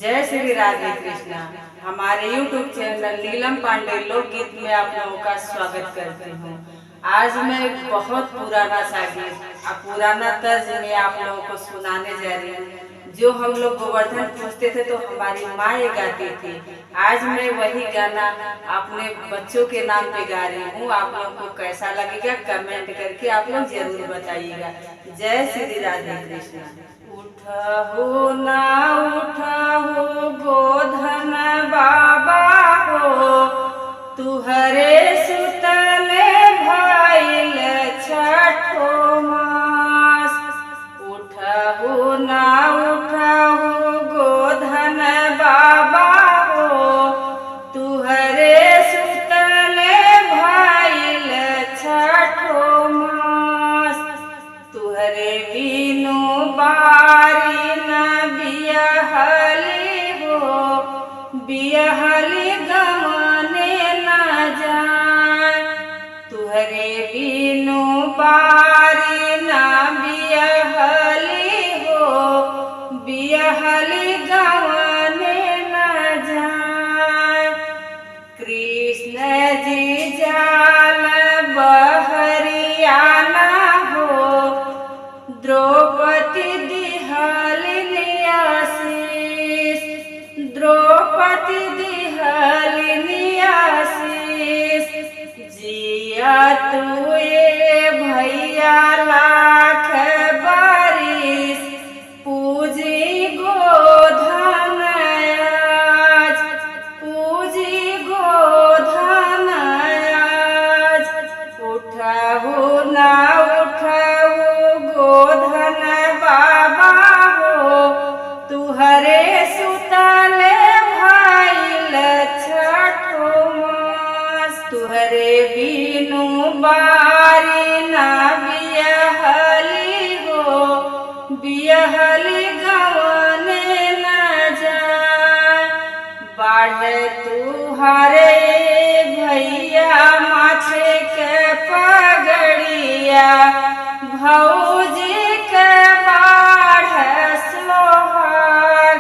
जय श्री राधे कृष्णा। हमारे YouTube channel नीलम पांडे लोकगीत में आप लोगों का स्वागत करती हूँ। आज मैं बहुत पुराना तर्ज में आप लोगों को सुनाने जा रही हूँ। जो हम लोग गोवर्धन पूजते थे तो हमारी माँ ये गाती थी। आज मैं वही गाना अपने बच्चों के नाम पे गा रही हूँ। आप लोगों को कैसा लगेगा कमेंट करके आप लोग जरूर बताइएगा। जय श्री राधे कृष्णा। उठहु ना उठहु गोधन बाबा हो, तुहरे सुतले भइल छठो मास। उठहु ना उठहु गोधन बाबा हो, तुहरे सुतले भइल छठो मास। तुहरे बिनु बारी न बियहली हो, बियहली गमने न जाए। तुहरे बिनु बारी न बियहली हो, बियहली गमने न जाए। कृष्ण जी जाल बहरियाना हो, द्रौपदी दिहलिनी आशीष। द्रौपदी दिहलिनी आशीष। जिया तुए भैया लाख बारिश, पूजी गोधन आज। पूजी गोधन आज। उठहु ना उठहु गोधन बाबा हो, तुहरे सुतले भइल छठो मास। तुहरे बिनु बारी न बियहली हो, बियहली गवने न जाए। बाढ़े तुहरे भैया माछे के पगड़िया, भौजी के बाढ़ सोहाग।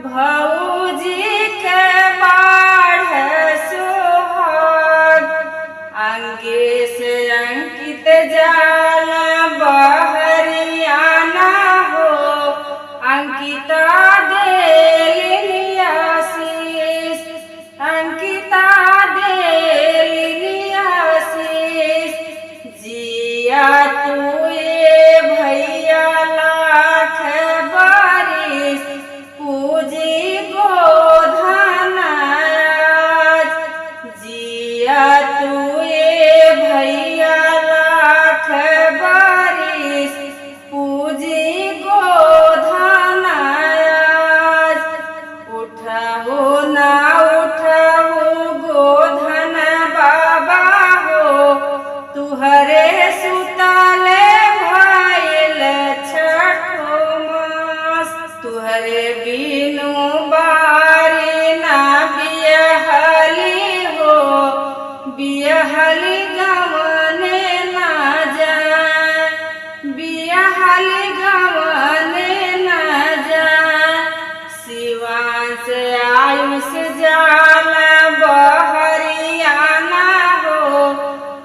भौजी के बाढ़ सोहाग। अंगे से अंकित जाल बहरियाना हो, अंकिता देलिनी आशीष। अंकिता देलिनी आशीष। जिया तुए भैया लाख बारिश, पूजी गोधन आज। जिया तुए भैया लाख बारिश, पूजी गोधन आज। उठहु ना उठहु गोधन बाबा हो, तुहरे सुतले भइल छठो मास। तुहरे बिनु बारी न बियहली हो, बियहली गवने न जाए। बियहली गवने न जाए। शिवांश आयुष जाल बहरियाना हो,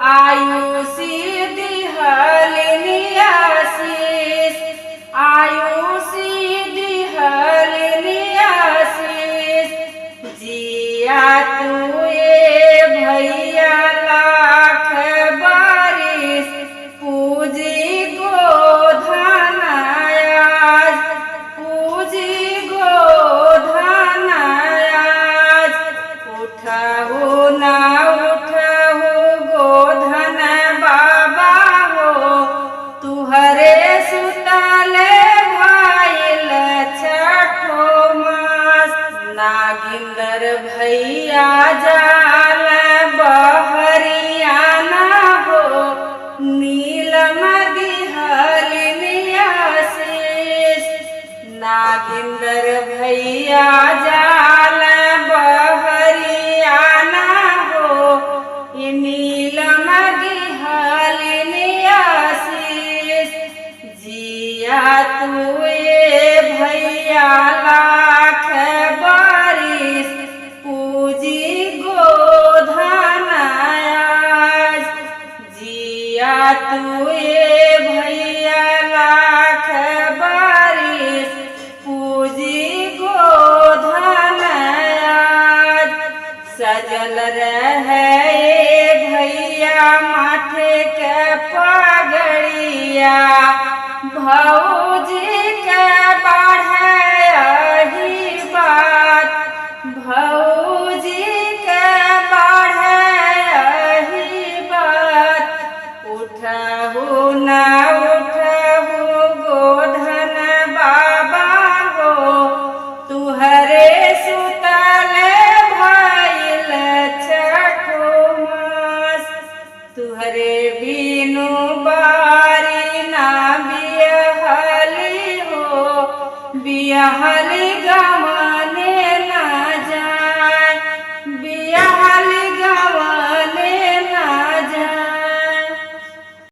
आयुषी दिहलिनी आशीष। आयुषी दिहलिनी आशीष। जिया तुए भैया लाख बारिश, पूजी गोधन आज। पूजी गोधन आज। उठहु ना उठहु गोधन बाबा हो, तुहरे सुतले भइल छठो मास। नागिंदर भैया जाल बहरियाना हो, नीलम दिहलिनी आशीष। नागिंदर भैया जाल बहरियाना हो, नीलम दिहलिनी आशीष। जिया तुए भैया लाख बनल रहे भैया माथे के पगड़िया भौजी